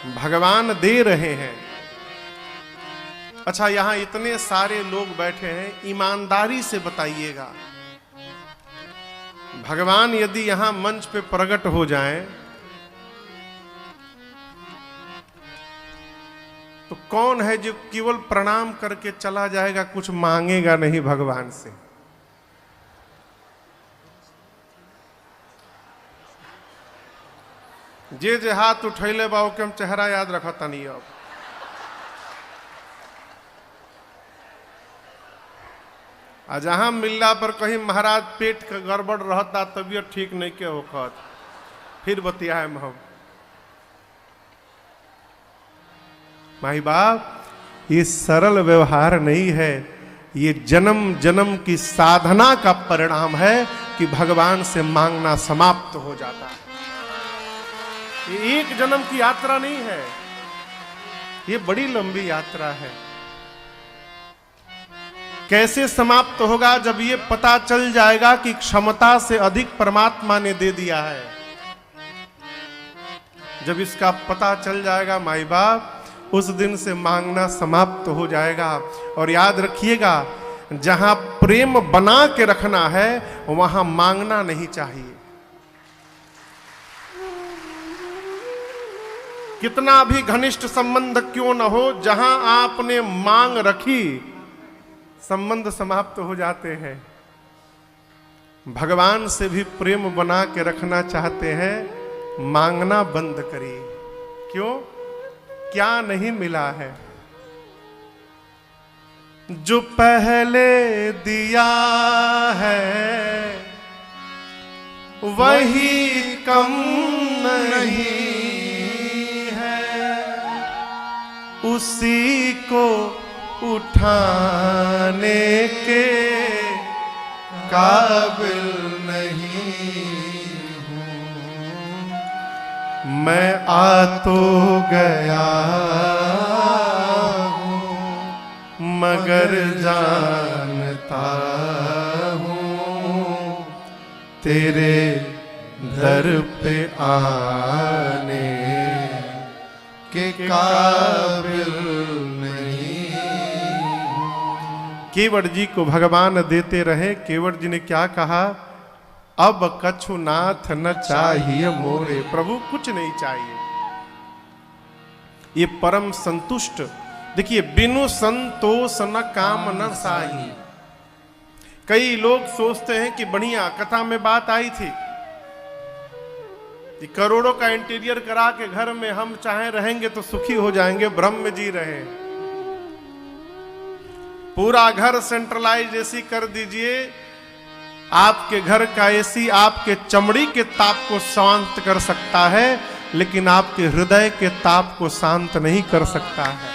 भगवान दे रहे हैं। अच्छा, यहां इतने सारे लोग बैठे हैं, ईमानदारी से बताइएगा, भगवान यदि यहां मंच पे प्रकट हो जाएं तो कौन है जो केवल प्रणाम करके चला जाएगा, कुछ मांगेगा नहीं भगवान से? जे जे हाथ उठैले बा ओके हम चेहरा याद रखता नहीं। अब जहां मिलला पर कहीं महाराज पेट का गड़बड़ रहता, तबियत ठीक नहीं के होखत, फिर बतिया हम। माई बाप, ये सरल व्यवहार नहीं है, ये जन्म जन्म की साधना का परिणाम है कि भगवान से मांगना समाप्त हो जाता है। ये एक जन्म की यात्रा नहीं है, ये बड़ी लंबी यात्रा है। कैसे समाप्त होगा? जब ये पता चल जाएगा कि क्षमता से अधिक परमात्मा ने दे दिया है। जब इसका पता चल जाएगा माई बाप, उस दिन से मांगना समाप्त हो जाएगा। और याद रखिएगा, जहां प्रेम बना के रखना है वहां मांगना नहीं चाहिए। कितना भी घनिष्ठ संबंध क्यों न हो, जहां आपने मांग रखी संबंध समाप्त हो जाते हैं। भगवान से भी प्रेम बना के रखना चाहते हैं, मांगना बंद करिए। क्यों? क्या नहीं मिला है? जो पहले दिया है वही कम नहीं है, उसी को उठाने के काबिल नहीं हूँ। मैं आ तो गया हूँ मगर जानता हूँ तेरे दर पे आने के काबिल नहीं। केवट जी को भगवान देते रहे। केवट जी ने क्या कहा? अब कछु नाथ न चाहिए मोरे। प्रभु कुछ नहीं चाहिए। ये परम संतुष्ट। देखिए, बिनु संतोष न काम न साही। कई लोग सोचते हैं कि बढ़िया कथा में बात आई थी कि करोड़ों का इंटीरियर करा के घर में हम चाहे रहेंगे तो सुखी हो जाएंगे, ब्रह्म में जी रहे। पूरा घर सेंट्रलाइज एसी कर दीजिए, आपके घर का एसी आपके चमड़ी के ताप को शांत कर सकता है, लेकिन आपके हृदय के ताप को शांत नहीं कर सकता है।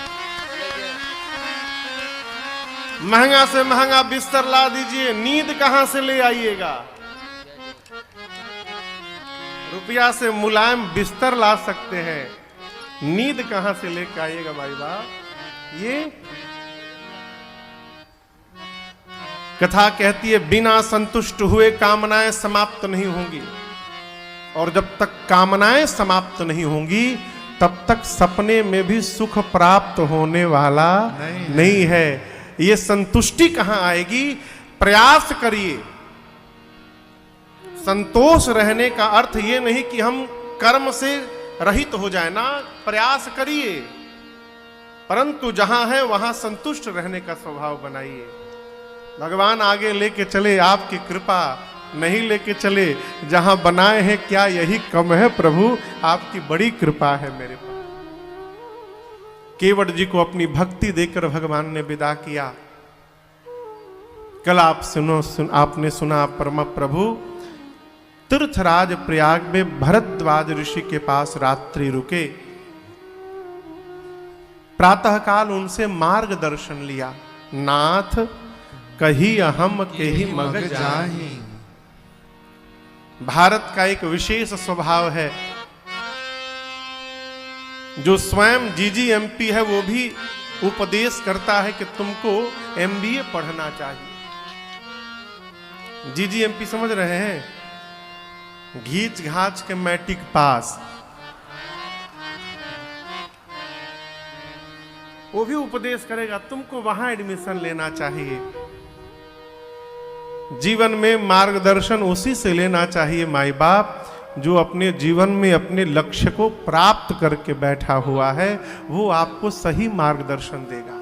महंगा से महंगा बिस्तर ला दीजिए, नींद कहां से ले आइएगा? रुपया से मुलायम बिस्तर ला सकते हैं, नींद कहां से लेकर आइएगा भाई बाप? ये कथा कहती है, बिना संतुष्ट हुए कामनाएं समाप्त नहीं होंगी। और जब तक कामनाएं समाप्त नहीं होंगी तब तक सपने में भी सुख प्राप्त होने वाला नहीं है। ये संतुष्टि कहां आएगी? प्रयास करिए। संतोष रहने का अर्थ ये नहीं कि हम कर्म से रहित हो जाए ना, प्रयास करिए, परंतु जहां है वहां संतुष्ट रहने का स्वभाव बनाइए। भगवान आगे लेके चले, आपकी कृपा नहीं लेके चले। जहां बनाए हैं क्या यही कम है? प्रभु आपकी बड़ी कृपा है मेरे पास। केवट जी को अपनी भक्ति देकर भगवान ने विदा किया। कल आपने सुना परम प्रभु तीर्थराज प्रयाग में भरद्वाज ऋषि के पास रात्रि रुके। प्रातःकाल उनसे मार्गदर्शन लिया। नाथ कही अहम के ही मग जाहि। भारत का एक विशेष स्वभाव है, जो स्वयं जीजीएमपी है वो भी उपदेश करता है कि तुमको एमबीए पढ़ना चाहिए। जीजीएमपी समझ रहे हैं? घींच घाच के मैट्रिक पास। वो भी उपदेश करेगा, तुमको वहां एडमिशन लेना चाहिए। जीवन में मार्गदर्शन उसी से लेना चाहिए माई बाप जो अपने जीवन में अपने लक्ष्य को प्राप्त करके बैठा हुआ है, वो आपको सही मार्गदर्शन देगा।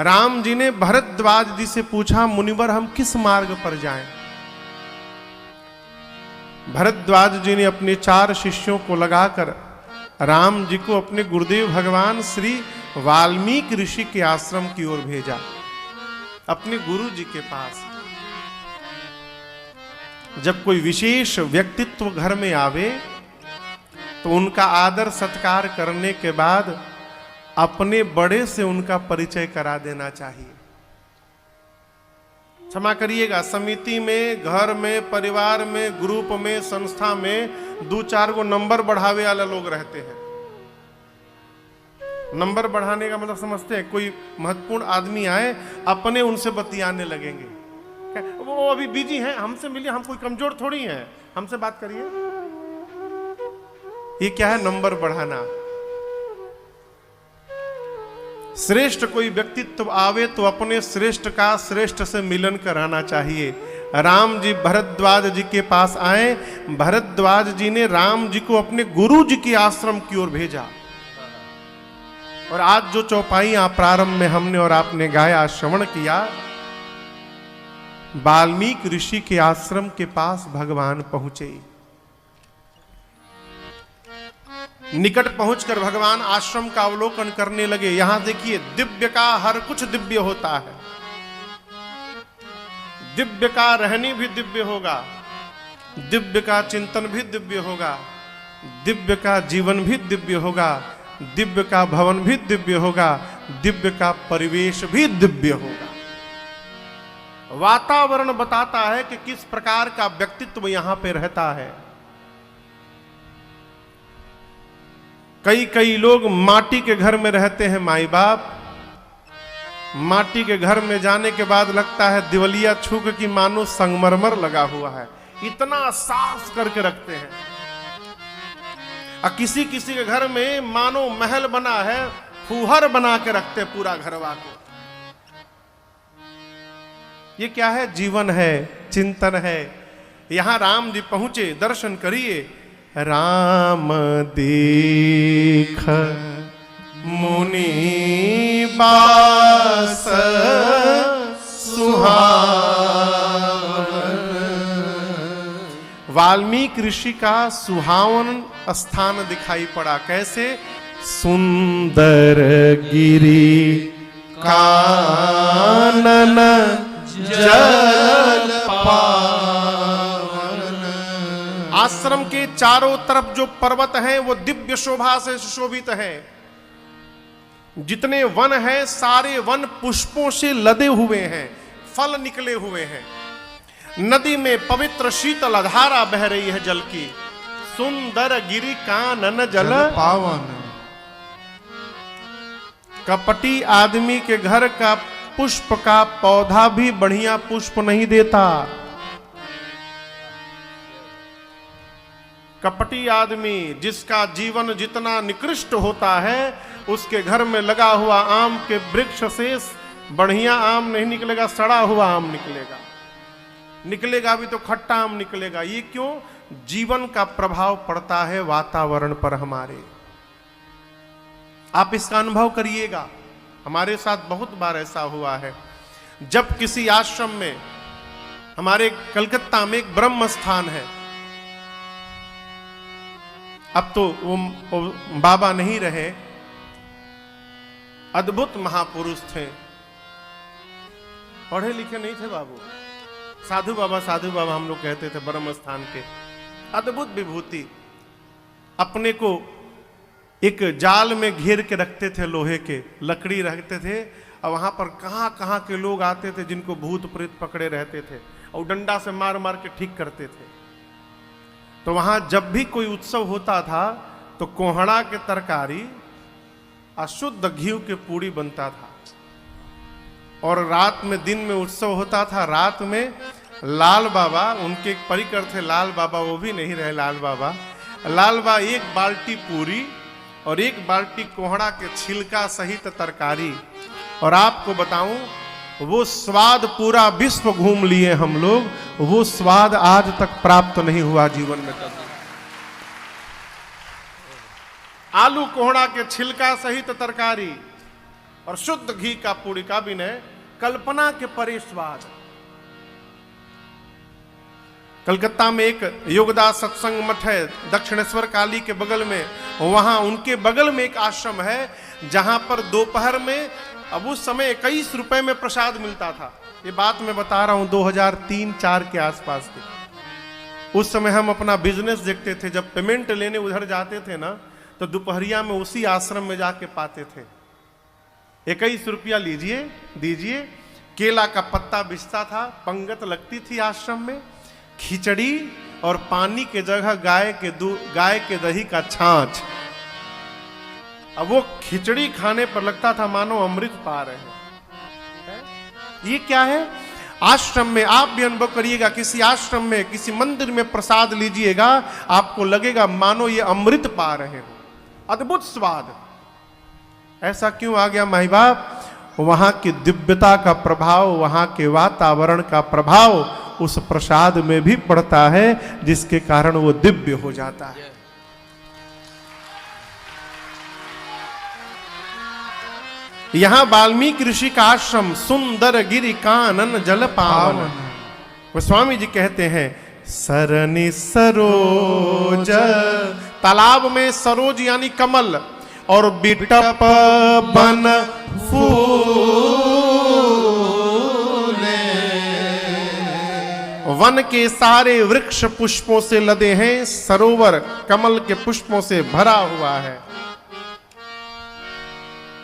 राम जी ने भरद्वाज जी से पूछा, मुनिवर हम किस मार्ग पर जाएं? भरद्वाज जी ने अपने 4 शिष्यों को लगाकर राम जी को अपने गुरुदेव भगवान श्री वाल्मीकि ऋषि के आश्रम की ओर भेजा, अपने गुरु जी के पास। जब कोई विशेष व्यक्तित्व घर में आवे तो उनका आदर सत्कार करने के बाद अपने बड़े से उनका परिचय करा देना चाहिए। क्षमा करिएगा, समिति में, घर में, परिवार में, ग्रुप में, संस्था में 2-4 गो नंबर बढ़ावे वाला लोग रहते हैं। नंबर बढ़ाने का मतलब समझते हैं? कोई महत्वपूर्ण आदमी आए, अपने उनसे बतियाने लगेंगे, वो अभी बिजी हैं, हमसे मिलिए, हम कोई कमजोर थोड़ी हैं, हमसे बात करिए। ये क्या है? नंबर बढ़ाना। श्रेष्ठ कोई व्यक्तित्व आवे तो अपने श्रेष्ठ का श्रेष्ठ से मिलन कराना चाहिए। राम जी भरद्वाज जी के पास आए, भरद्वाज जी ने राम जी को अपने गुरु जी के आश्रम की ओर भेजा। और आज जो चौपाइयां प्रारंभ में हमने और आपने गाया, श्रवण किया, वाल्मीकि ऋषि के आश्रम के पास भगवान पहुंचे। निकट पहुंचकर भगवान आश्रम का अवलोकन करने लगे। यहां देखिए, दिव्य का हर कुछ दिव्य होता है। दिव्य का रहनी भी दिव्य होगा, दिव्य का चिंतन भी दिव्य होगा, दिव्य का जीवन भी दिव्य होगा, दिव्य का भवन भी दिव्य होगा, दिव्य का परिवेश भी दिव्य होगा। वातावरण बताता है कि किस प्रकार का व्यक्तित्व यहां पे रहता है। कई लोग माटी के घर में रहते हैं माई बाप। माटी के घर में जाने के बाद लगता है दिवलिया छूक की मानो संगमरमर लगा हुआ है, इतना साफ करके रखते हैं। और किसी किसी के घर में मानो महल बना है, फूहर बना के रखते पूरा घरवा को। ये क्या है? जीवन है, चिंतन है। यहां राम जी पहुंचे, दर्शन करिए। राम देख मुनि बास सुहावन। वाल्मीकि ऋषि का सुहावन स्थान दिखाई पड़ा। कैसे? सुंदर गिरी कानन जल आश्रम के चारों तरफ जो पर्वत हैं वो दिव्य शोभा से सुशोभित हैं। जितने वन हैं सारे वन पुष्पों से लदे हुए हैं, फल निकले हुए हैं। नदी में पवित्र शीतल धारा बह रही है जल की। सुंदर गिरि कानन जल पावन। कपटी आदमी के घर का पुष्प का पौधा भी बढ़िया पुष्प नहीं देता। कपटी आदमी जिसका जीवन जितना निकृष्ट होता है, उसके घर में लगा हुआ आम के वृक्ष से बढ़िया आम नहीं निकलेगा, सड़ा हुआ आम निकलेगा। निकलेगा भी तो खट्टा आम निकलेगा। ये क्यों? जीवन का प्रभाव पड़ता है वातावरण पर हमारे। आप इसका अनुभव करिएगा। हमारे साथ बहुत बार ऐसा हुआ है। जब किसी आश्रम में, हमारे कलकत्ता में एक ब्रह्म स्थान है, अब तो वो बाबा नहीं रहे, अद्भुत महापुरुष थे, पढ़े लिखे नहीं थे बाबू, साधु बाबा हम लोग कहते थे। ब्रह्म स्थान के अद्भुत विभूति। अपने को एक जाल में घेर के रखते थे, लोहे के लकड़ी रखते थे, और वहां पर कहां कहां के लोग आते थे जिनको भूत प्रेत पकड़े रहते थे, और डंडा से मार मार के ठीक करते थे। तो वहां जब भी कोई उत्सव होता था तो कोहड़ा के तरकारी अशुद्ध घी के पूड़ी बनता था। और रात में, दिन में उत्सव होता था, रात में लाल बाबा, उनके एक परिकर थे लाल बाबा, वो भी नहीं रहे लाल बाबा, एक बाल्टी पूरी और 1 बाल्टी कोहड़ा के छिलका सहित तरकारी। और आपको बताऊं, वो स्वाद पूरा विश्व घूम लिए हम लोग, वो स्वाद आज तक प्राप्त नहीं हुआ जीवन में कभी। आलू कोहड़ा के छिलका सहित तरकारी और शुद्ध घी का पूरी का विनय, कल्पना के परे स्वाद। कलकत्ता में एक योगदास सत्संग मठ है, दक्षिणेश्वर काली के बगल में। वहां उनके बगल में एक आश्रम है जहां पर दोपहर में, अब उस समय 21 रुपए में प्रसाद मिलता था। ये बात मैं बता रहा हूं 2003-4 के आसपास की। उस समय हम अपना बिजनेस देखते थे, जब पेमेंट लेने उधर जाते थे ना, तो दोपहरिया में उसी आश्रम में जाके पाते थे। 21 रुपया लीजिए दीजिए, केला का पत्ता बिछता था, पंगत लगती थी आश्रम में, खिचड़ी और पानी के जगह गाय के दही का छाछ। अब वो खिचड़ी खाने पर लगता था मानो अमृत पा रहे हैं। ये क्या है? आश्रम में आप भी अनुभव करिएगा, किसी आश्रम में, किसी मंदिर में प्रसाद लीजिएगा, आपको लगेगा मानो ये अमृत पा रहे हो, अद्भुत स्वाद। ऐसा क्यों आ गया माई बाप? वहां की दिव्यता का प्रभाव, वहां के वातावरण का प्रभाव उस प्रसाद में भी पड़ता है, जिसके कारण वो दिव्य हो जाता है। यहां वाल्मीकि ऋषि का आश्रम, सुंदर गिरि कानन जल पावन। वो स्वामी जी कहते हैं, सरनि सरोज, तालाब में सरोज यानी कमल, और बिटप बन फूले, वन के सारे वृक्ष पुष्पों से लदे हैं, सरोवर कमल के पुष्पों से भरा हुआ है।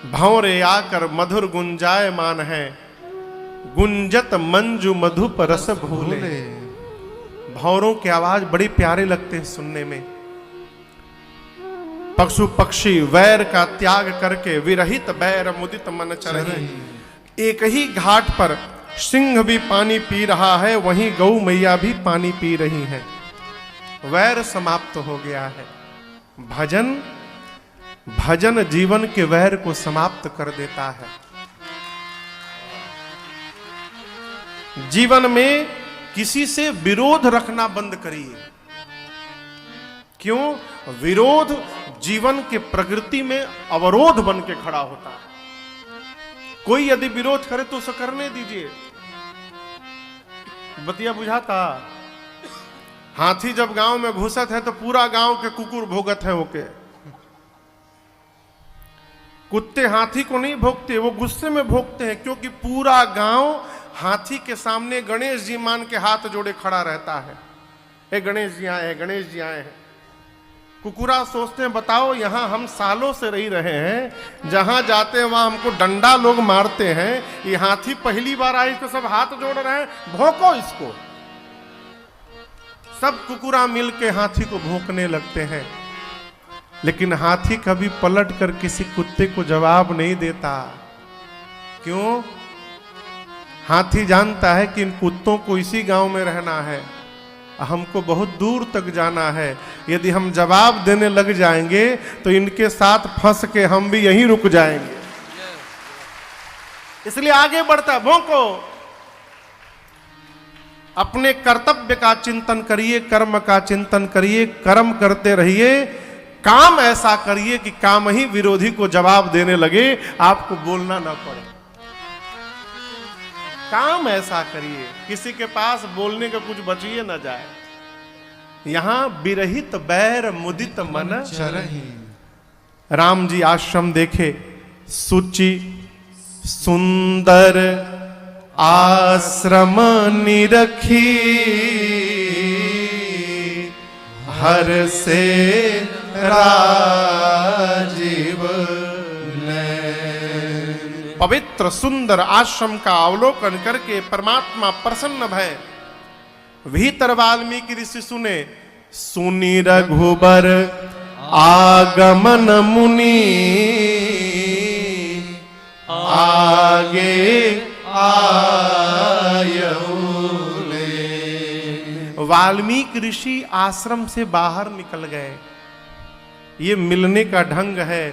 भंवरे आकर मधुर गुंजायमान है, गुंजत मंजू मधुप रस भूले। भंवरों की आवाज बड़ी प्यारे लगते हैं सुनने में। पशु पक्षी वैर का त्याग करके विरहित बैर मुदित मन चरहि। एक ही घाट पर सिंह भी पानी पी रहा है, वहीं गौ मैया भी पानी पी रही है। वैर समाप्त हो गया है। भजन जीवन के वैर को समाप्त कर देता है। जीवन में किसी से विरोध रखना बंद करिए। क्यों? विरोध जीवन के प्रकृति में अवरोध बन के खड़ा होता है। कोई यदि विरोध करे तो उसे करने दीजिए। बतिया बुझाता? हाथी जब गांव में घुसत है तो पूरा गांव के कुकुर भोगत है ओके। कुत्ते हाथी को नहीं भोगते, वो गुस्से में भोगते हैं, क्योंकि पूरा गांव हाथी के सामने गणेश जी मान के हाथ जोड़े खड़ा रहता है। ए गणेश जी आए हैं, गणेश जी आए हैं। कुकुरा सोचते हैं बताओ, यहां हम सालों से रह रहे हैं, जहां जाते हैं वहां हमको डंडा लोग मारते हैं, ये हाथी पहली बार आई तो सब हाथ जोड़ रहे हैं, भौंको इसको। सब कुकुरा मिल के हाथी को भौंकने लगते हैं, लेकिन हाथी कभी पलट कर किसी कुत्ते को जवाब नहीं देता। क्यों? हाथी जानता है कि इन कुत्तों को इसी गांव में रहना है, हमको बहुत दूर तक जाना है। यदि हम जवाब देने लग जाएंगे तो इनके साथ फंस के हम भी यहीं रुक जाएंगे, इसलिए आगे बढ़ता। भौंको, अपने कर्तव्य का चिंतन करिए, कर्म का चिंतन करिए, कर्म करते रहिए, काम ऐसा करिए कि काम ही विरोधी को जवाब देने लगे, आपको बोलना ना पड़े। काम ऐसा करिए किसी के पास बोलने का कुछ बचिए ना जाए। यहां विरहित बैर मुदित मन चरहि। राम जी आश्रम देखे, सुचि सुंदर आश्रम निरखी, हर से राजीव नैन। पवित्र सुंदर आश्रम का अवलोकन करके परमात्मा प्रसन्न भय। भीतर वाल्मीकि ऋषि सुने, सुनी रघुबर आगमन मुनि, आगे आयौले। वाल्मीकि ऋषि आश्रम से बाहर निकल गए। ये मिलने का ढंग है।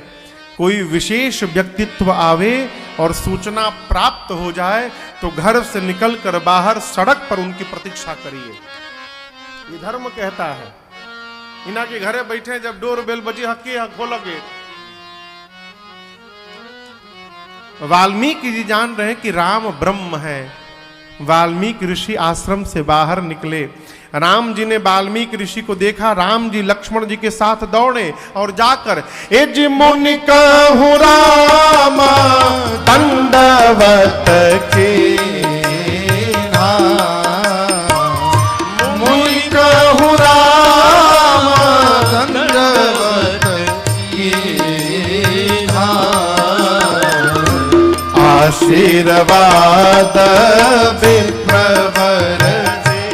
कोई विशेष व्यक्तित्व आवे और सूचना प्राप्त हो जाए तो घर से निकलकर बाहर सड़क पर उनकी प्रतीक्षा करिए, ये धर्म कहता है। इना के घरे बैठे जब डोर बेल बजी हकी खोलो गेट। वाल्मीकि जी जान रहे कि राम ब्रह्म है। वाल्मीकि ऋषि आश्रम से बाहर निकले। राम जी ने वाल्मीकि ऋषि को देखा। राम जी लक्ष्मण जी के साथ दौड़े और जाकर एज मुनि कहूँ राम दंडवत के मुनि कहूँ राम दंडवत के आशीर्वाद विप्रवर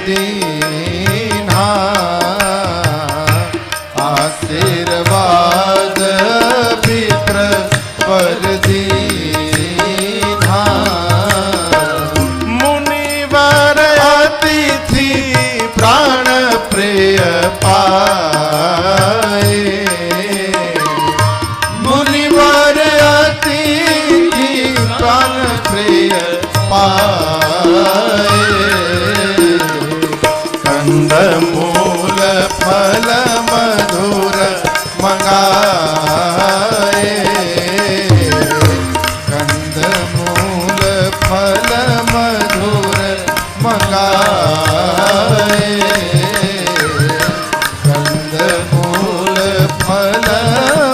दीन्हा आशीर्वाद विप्रवर दीन्हा मुनिवर अतिथि प्राण प्रिय पाए मुनिवर अतिथि प्राण प्रिय पाए कंदमूल फल मधुर मंगाए कंदमूल फल मधुर मंगाए कंदमूल फल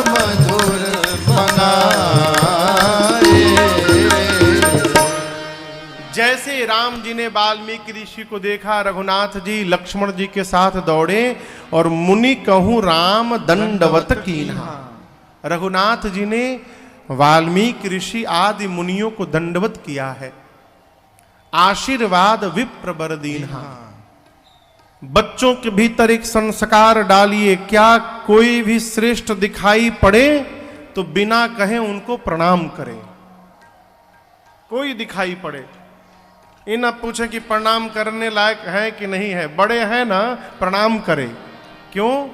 मधुर मंगाए। जैसे राम जी ने वाल्मीकि ऋषि को देखा, रघुनाथ जी लक्ष्मण जी के साथ दौड़े और मुनि कहूँ राम दंडवत कीन्हा। रघुनाथ जी ने वाल्मीकि ऋषि आदि मुनियों को दंडवत किया है। आशीर्वाद विप्र बर दीन्हा। बच्चों के भीतर एक संस्कार डालिए, क्या कोई भी श्रेष्ठ दिखाई पड़े तो बिना कहे उनको प्रणाम करें। कोई दिखाई पड़े ये ना पूछे कि प्रणाम करने लायक है कि नहीं है, बड़े हैं ना प्रणाम करें। क्यों?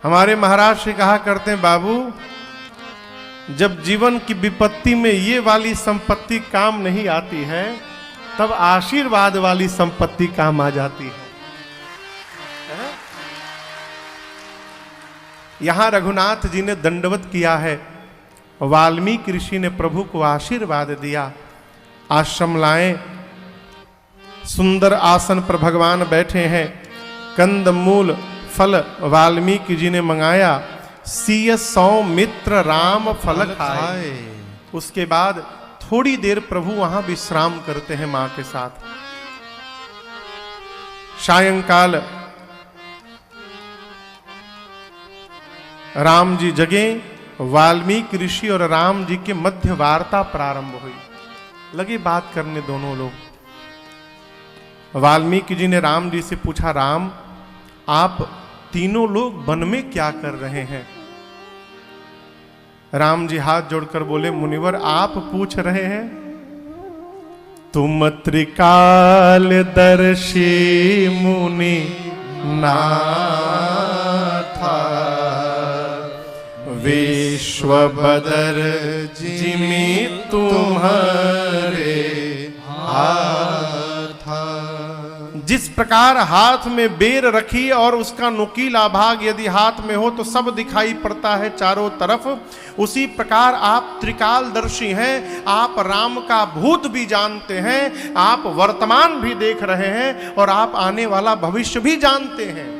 हमारे महाराज से कहा करते हैं, बाबू जब जीवन की विपत्ति में ये वाली संपत्ति काम नहीं आती है तब आशीर्वाद वाली संपत्ति काम आ जाती है। यहां रघुनाथ जी ने दंडवत किया है। वाल्मीकि ऋषि ने प्रभु को आशीर्वाद दिया। आश्रम लाए, सुंदर आसन पर भगवान बैठे हैं। कंद मूल फल वाल्मीकि जी ने मंगाया। सीय सौमित्र राम फल खाए। उसके बाद थोड़ी देर प्रभु वहां विश्राम करते हैं मां के साथ। सायंकाल राम जी जगे। वाल्मीकि ऋषि और राम जी के मध्य वार्ता प्रारंभ हुई। लगे बात करने दोनों लोग। वाल्मीकि जी ने राम जी से पूछा, राम आप तीनों लोग वन में क्या कर रहे हैं? राम जी हाथ जोड़कर बोले, मुनिवर आप पूछ रहे हैं? तुम त्रिकाल दर्शी मुनि नाथा विश्व बदर जिमि तुम्हारे हाथ। जिस प्रकार हाथ में बेर रखी और उसका नुकीला भाग यदि हाथ में हो तो सब दिखाई पड़ता है चारों तरफ, उसी प्रकार आप त्रिकालदर्शी हैं। आप राम का भूत भी जानते हैं, आप वर्तमान भी देख रहे हैं और आप आने वाला भविष्य भी जानते हैं।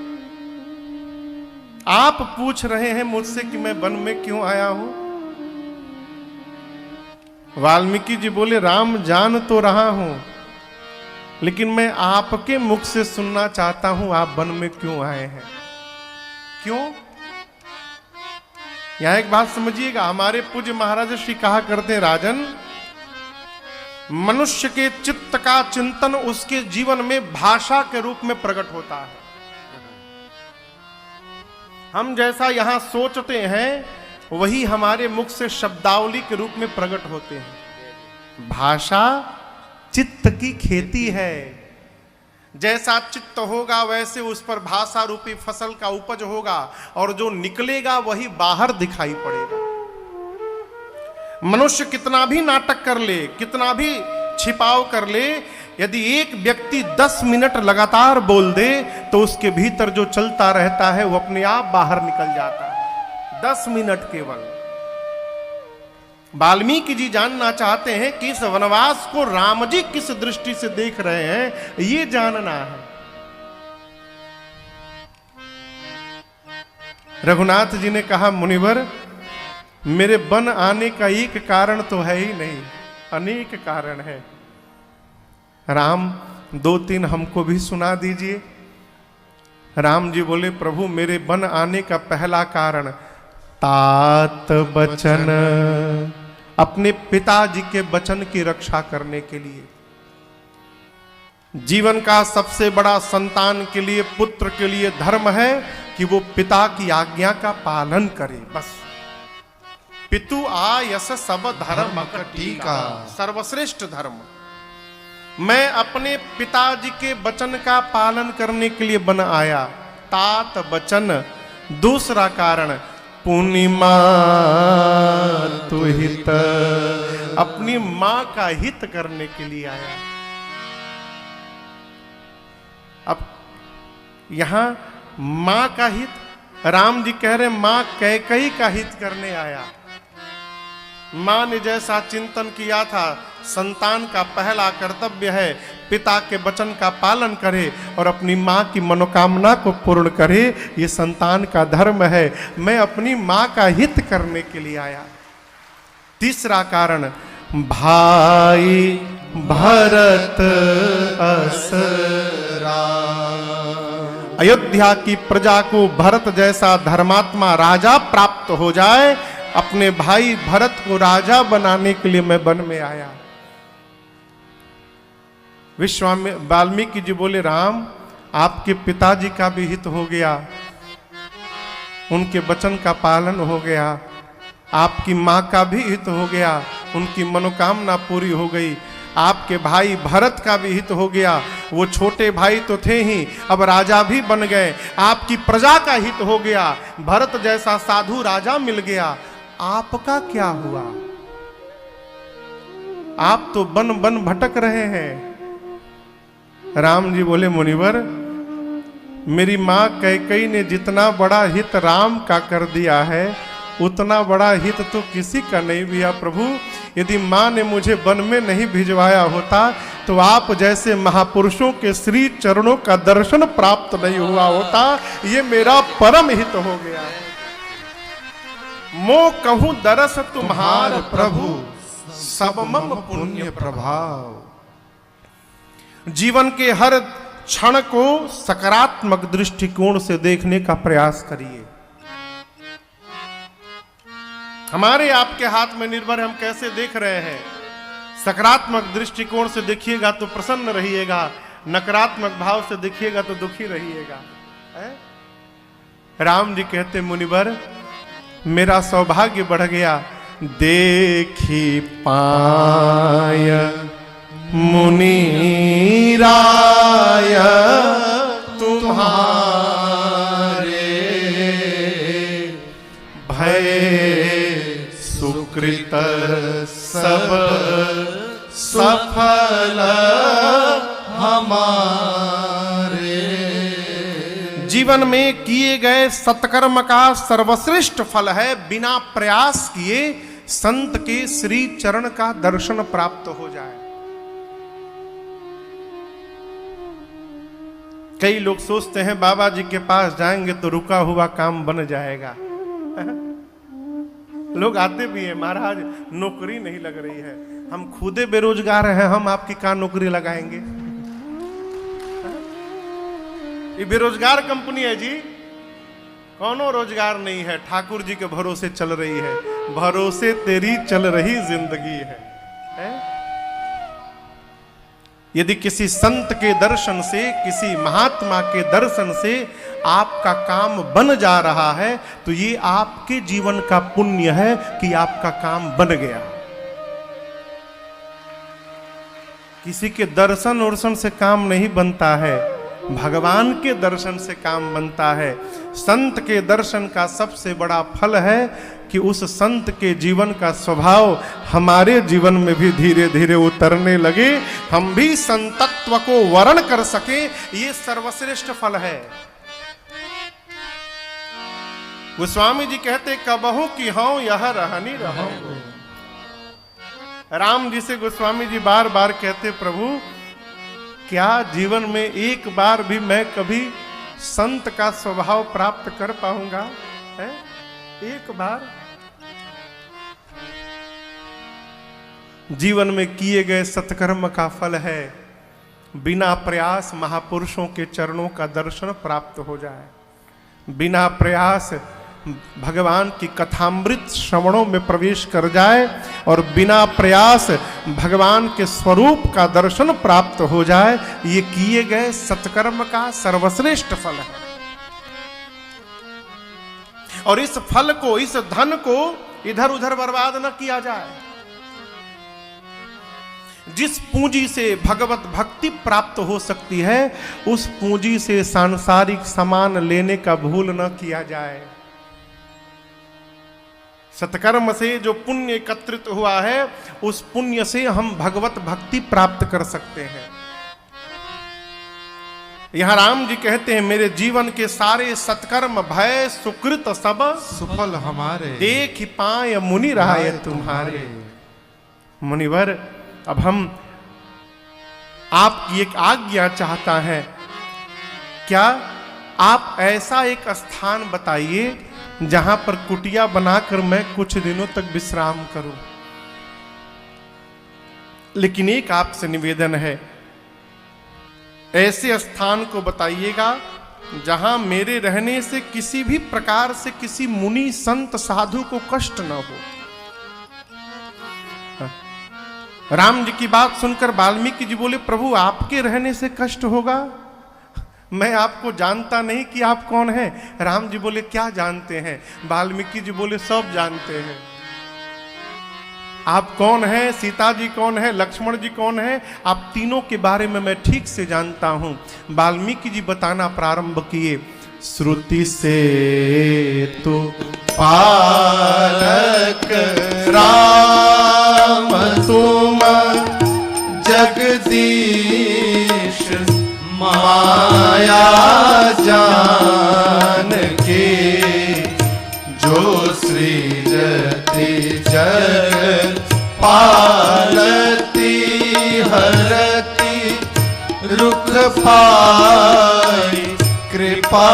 आप पूछ रहे हैं मुझसे कि मैं वन में क्यों आया हूं? वाल्मीकि जी बोले, राम जान तो रहा हूं लेकिन मैं आपके मुख से सुनना चाहता हूं आप वन में क्यों आए हैं। क्यों? यहां एक बात समझिएगा। हमारे पूज्य महाराज श्री कहा करते हैं, राजन मनुष्य के चित्त का चिंतन उसके जीवन में भाषा के रूप में प्रकट होता है। हम जैसा यहां सोचते हैं वही हमारे मुख से शब्दावली के रूप में प्रकट होते हैं। भाषा चित्त की खेती है। जैसा चित्त होगा वैसे उस पर भाषा रूपी फसल का उपज होगा, और जो निकलेगा वही बाहर दिखाई पड़ेगा। मनुष्य कितना भी नाटक कर ले, कितना भी छिपाव कर ले, यदि एक व्यक्ति 10 मिनट लगातार बोल दे तो उसके भीतर जो चलता रहता है वो अपने आप बाहर निकल जाता है। 10 मिनट केवल। वाल्मीकि जी जानना चाहते हैं कि इस वनवास को राम जी किस दृष्टि से देख रहे हैं, ये जानना है। रघुनाथ जी ने कहा, मुनिवर मेरे वन आने का एक कारण तो है ही नहीं, अनेक कारण है। राम 2-3 हमको भी सुना दीजिए। राम जी बोले, प्रभु मेरे वन आने का पहला कारण तात बचन, अपने पिताजी के वचन की रक्षा करने के लिए। जीवन का सबसे बड़ा संतान के लिए, पुत्र के लिए धर्म है कि वो पिता की आज्ञा का पालन करे, बस। पितु आयस सब धर्म टीका, सर्वश्रेष्ठ धर्म। मैं अपने पिताजी के वचन का पालन करने के लिए बन आया, तात वचन। दूसरा कारण पूर्णिमा तु हित, अपनी मां का हित करने के लिए आया। अब यहां मां का हित, राम जी कह रहे मां कैकेयी का हित करने आया। मां ने जैसा चिंतन किया था, संतान का पहला कर्तव्य है पिता के वचन का पालन करे और अपनी मां की मनोकामना को पूर्ण करे, ये संतान का धर्म है। मैं अपनी मां का हित करने के लिए आया। तीसरा कारण भाई भरत असरा, अयोध्या की प्रजा को भरत जैसा धर्मात्मा राजा प्राप्त हो जाए, अपने भाई भरत को राजा बनाने के लिए मैं वन में आया। वाल्मीकि जी बोले, राम आपके पिताजी का भी हित हो गया, उनके वचन का पालन हो गया, आपकी मां का भी हित हो गया, उनकी मनोकामना पूरी हो गई, आपके भाई भरत का भी हित हो गया, वो छोटे भाई तो थे ही, अब राजा भी बन गए, आपकी प्रजा का हित हो गया, भरत जैसा साधु राजा मिल गया। आपका क्या हुआ? आप तो बन बन भटक रहे हैं। राम जी बोले, मुनिवर मेरी मां कैकेयी ने जितना बड़ा हित राम का कर दिया है, उतना बड़ा हित तो किसी का नहीं दिया प्रभु। यदि मां ने मुझे वन में नहीं भिजवाया होता तो आप जैसे महापुरुषों के श्री चरणों का दर्शन प्राप्त नहीं हुआ होता। ये मेरा परम हित हो गया। मो कहूं दरस तुम्हार प्रभु, सब मम पुण्य प्रभाव। जीवन के हर क्षण को सकारात्मक दृष्टिकोण से देखने का प्रयास करिए। हमारे आपके हाथ में निर्भर है हम कैसे देख रहे हैं। सकारात्मक दृष्टिकोण से देखिएगा तो प्रसन्न रहिएगा, नकारात्मक भाव से देखिएगा तो दुखी रहिएगा। राम जी कहते, मुनिवर मेरा सौभाग्य बढ़ गया, देखी पाय मुनि राय तुम्हारे, भय सुकृत सब सफल हमारे। जीवन में किए गए सत्कर्म का सर्वश्रेष्ठ फल है बिना प्रयास किए संत के श्री चरण का दर्शन प्राप्त हो जाए। कई लोग सोचते हैं बाबा जी के पास जाएंगे तो रुका हुआ काम बन जाएगा। लोग आते भी हैं, महाराज नौकरी नहीं लग रही है, हम खुदे बेरोजगार हैं, हम आपकी कहां नौकरी लगाएंगे। ये बेरोजगार कंपनी है जी, कौनो रोजगार नहीं है, ठाकुर जी के भरोसे चल रही है, भरोसे तेरी चल रही जिंदगी है? यदि किसी संत के दर्शन से, किसी महात्मा के दर्शन से आपका काम बन जा रहा है तो ये आपके जीवन का पुण्य है कि आपका काम बन गया। किसी के दर्शन वर्शन से काम नहीं बनता है, भगवान के दर्शन से काम बनता है। संत के दर्शन का सबसे बड़ा फल है कि उस संत के जीवन का स्वभाव हमारे जीवन में भी धीरे धीरे उतरने लगे, हम भी संतत्व को वर्ण कर सके, ये सर्वश्रेष्ठ फल है। गोस्वामी जी कहते कबहू कि हूं यह रहनी रहूं। राम जी से गोस्वामी जी बार बार कहते प्रभु क्या जीवन में एक बार भी मैं कभी संत का स्वभाव प्राप्त कर पाऊंगा? है एक बार जीवन में किए गए सत्कर्म का फल है, बिना प्रयास महापुरुषों के चरणों का दर्शन प्राप्त हो जाए, बिना प्रयास भगवान की कथामृत श्रवणों में प्रवेश कर जाए और बिना प्रयास भगवान के स्वरूप का दर्शन प्राप्त हो जाए, ये किए गए सत्कर्म का सर्वश्रेष्ठ फल है। और इस फल को, इस धन को इधर उधर बर्बाद न किया जाए। जिस पूंजी से भगवत भक्ति प्राप्त हो सकती है, उस पूंजी से सांसारिक सामान लेने का भूल न किया जाए। सत्कर्म से जो पुण्य एकत्रित हुआ है, उस पुण्य से हम भगवत भक्ति प्राप्त कर सकते हैं। यहां राम जी कहते हैं मेरे जीवन के सारे सत्कर्म भय सुकृत सब सुफल हमारे, देख पाए मुनि राय तुम्हारे। मुनिवर, अब हम आपकी एक आज्ञा चाहता है, क्या आप ऐसा एक स्थान बताइए जहां पर कुटिया बनाकर मैं कुछ दिनों तक विश्राम करूं। लेकिन एक आपसे निवेदन है, ऐसे स्थान को बताइएगा जहां मेरे रहने से किसी भी प्रकार से किसी मुनि संत साधु को कष्ट न हो। राम जी की बात सुनकर वाल्मीकि जी बोले प्रभु आपके रहने से कष्ट होगा? मैं आपको जानता नहीं कि आप कौन हैं। राम जी बोले क्या जानते हैं? वाल्मीकि जी बोले सब जानते हैं। आप कौन हैं, सीता जी कौन है, लक्ष्मण जी कौन है, आप तीनों के बारे में मैं ठीक से जानता हूं। वाल्मीकि जी बताना प्रारंभ किए, श्रुति से तो पालक राम तुम जगदीश माया जान के, जो सृजति जग पालती हरति रुख पाई कृपा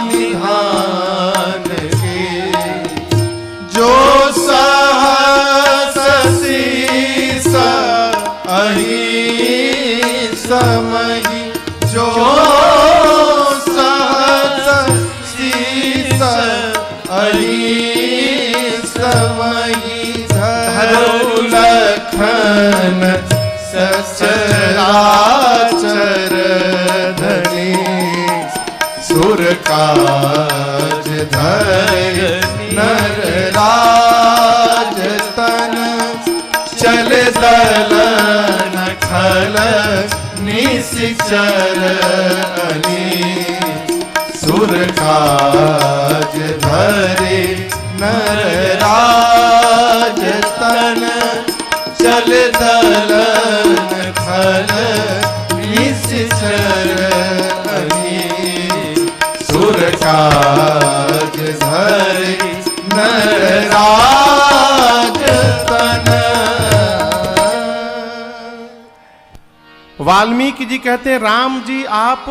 निधान के, जो सहस शीस समही, जो सहस शीस समही, धरु लखन सचराचर धनी, सुर काज धर नर राज तन, चल दलन खल निश्चर अनी, सुर काज धरे नर राज तन, चल दलन खल निश्चर अनी, सुर काज धरे नर राज तन। वाल्मीकि जी कहते हैं राम जी आप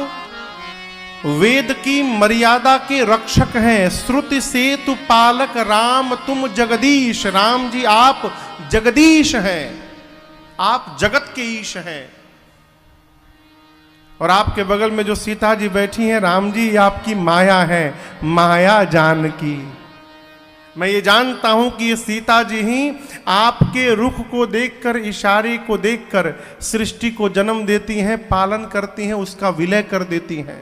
वेद की मर्यादा के रक्षक हैं, श्रुति सेतु पालक राम तुम जगदीश। राम जी आप जगदीश हैं, आप जगत के ईश हैं। और आपके बगल में जो सीता जी बैठी हैं, राम जी ये आपकी माया है, माया जानकी। मैं ये जानता हूं कि ये सीता जी ही आपके रुख को देखकर, इशारे को देखकर सृष्टि को जन्म देती हैं, पालन करती हैं, उसका विलय कर देती हैं।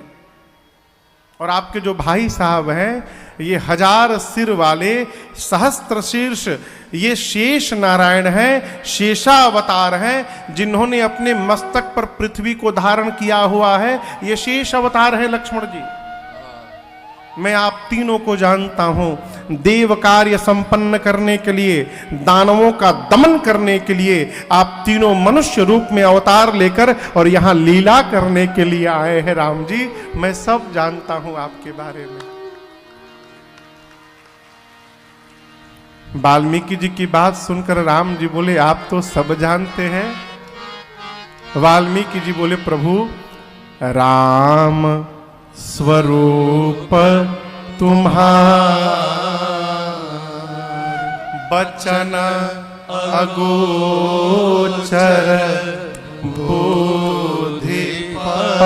और आपके जो भाई साहब हैं ये 1000 सिर वाले सहस्त्र शीर्ष ये शेष नारायण हैं, शेषावतार हैं, जिन्होंने अपने मस्तक पर पृथ्वी को धारण किया हुआ है। ये शेष अवतार है लक्ष्मण जी। मैं आप तीनों को जानता हूं, देव कार्य संपन्न करने के लिए, दानवों का दमन करने के लिए आप तीनों मनुष्य रूप में अवतार लेकर और यहां लीला करने के लिए आए हैं राम जी। मैं सब जानता हूं आपके बारे में। वाल्मीकि जी की बात सुनकर राम जी बोले आप तो सब जानते हैं। वाल्मीकि जी बोले प्रभु राम स्वरूप तुम्हारा बचन अगोचर बुद्धि पर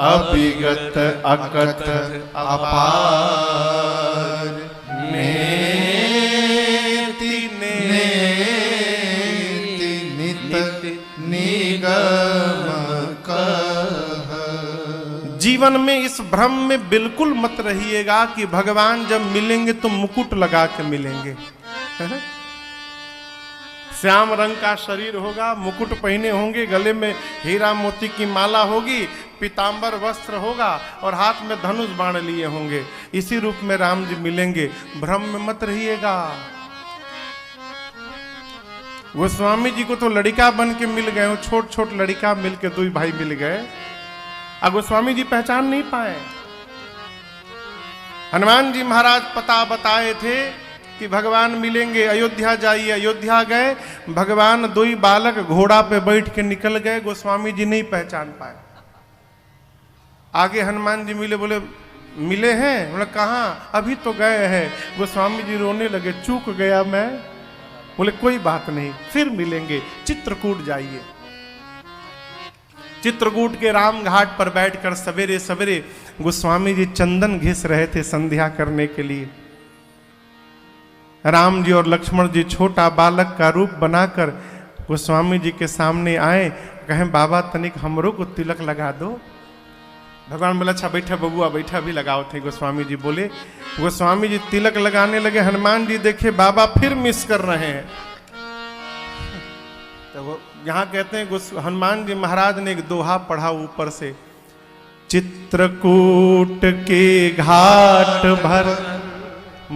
अभिगत अकथ अपार नेति नेति नित निगम कह। जीवन में इस भ्रम में बिल्कुल मत रहिएगा कि भगवान जब मिलेंगे तो मुकुट लगा के मिलेंगे। श्याम रंग का शरीर होगा, मुकुट पहने होंगे, गले में हीरा मोती की माला होगी, पीतांबर वस्त्र होगा और हाथ में धनुष बाण लिए होंगे। इसी रूप में राम जी मिलेंगे। भ्रम में मत रहिएगा। गोस्वामी जी को तो लड़का बन के मिल गए, वो छोट छोट लड़का मिल के दो भाई मिल गए। अब गोस्वामी जी पहचान नहीं पाए। हनुमान जी महाराज पता बताए थे कि भगवान मिलेंगे, अयोध्या जाइए। अयोध्या गए, भगवान दो ही बालक घोड़ा पे बैठ के निकल गए। गोस्वामी जी नहीं पहचान पाए। आगे हनुमान जी मिले, बोले मिले हैं? बोले कहाँ? अभी तो गए हैं। गोस्वामी जी रोने लगे, चूक गया मैं। बोले कोई बात नहीं, फिर मिलेंगे, चित्रकूट जाइए। चित्रकूट के राम घाट पर बैठकर सवेरे सवेरे गोस्वामी जी चंदन घिस रहे थे संध्या करने के लिए। राम जी और लक्ष्मण जी छोटा बालक का रूप बनाकर गोस्वामी जी के सामने आए। कहें बाबा तनिक हमरो को तिलक लगा दो। भगवान बोला अच्छा बैठा बबुआ, बैठा भी लगाओ थे। गोस्वामी जी बोले, गोस्वामी जी तिलक लगाने लगे। हनुमान जी देखे बाबा फिर मिस कर रहे हैं। तो वो यहाँ कहते हैं हनुमान जी महाराज ने एक दोहा पढ़ा ऊपर से, चित्रकूट के घाट भर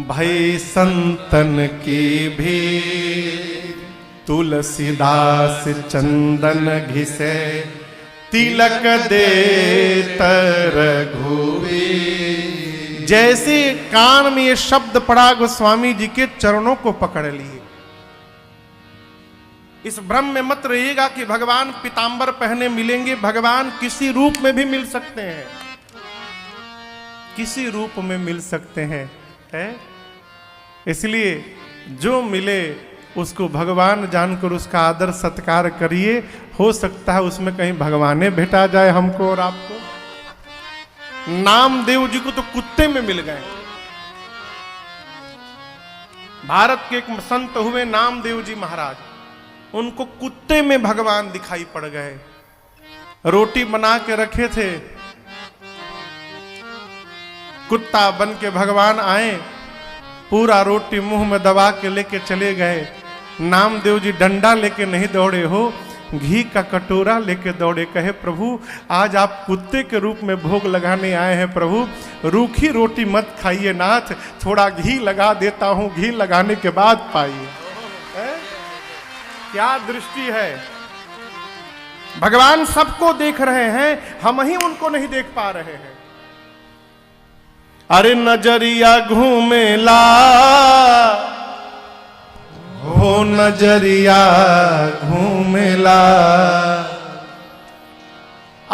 भई संतन की भी, तुलसीदास चंदन घिसे तिलक दे रघुवी। जैसे कान में ये शब्द पड़ा, गोस्वामी जी के चरणों को पकड़ लिए। इस भ्रम में मत रहिएगा कि भगवान पीतांबर पहने मिलेंगे। भगवान किसी रूप में भी मिल सकते हैं, किसी रूप में मिल सकते हैं, है? इसलिए जो मिले उसको भगवान जानकर उसका आदर सत्कार करिए। हो सकता है उसमें कहीं भगवाने भेटा जाए हमको और आपको। नामदेव जी को तो कुत्ते में मिल गए। भारत के एक संत हुए नामदेव जी महाराज, उनको कुत्ते में भगवान दिखाई पड़ गए। रोटी बना के रखे थे, कुत्ता बन के भगवान आए, पूरा रोटी मुंह में दबा के लेके चले गए। नामदेव जी डंडा लेके नहीं दौड़े हो, घी का कटोरा लेके दौड़े। कहे प्रभु आज आप कुत्ते के रूप में भोग लगाने आए हैं, प्रभु रूखी रोटी मत खाइए नाथ, थोड़ा घी लगा देता हूं, घी लगाने के बाद पाइए। क्या दृष्टि है! भगवान सबको देख रहे हैं, हम ही उनको नहीं देख पा रहे हैं। अरे नजरिया घूमेला हो, नजरिया घूमेला,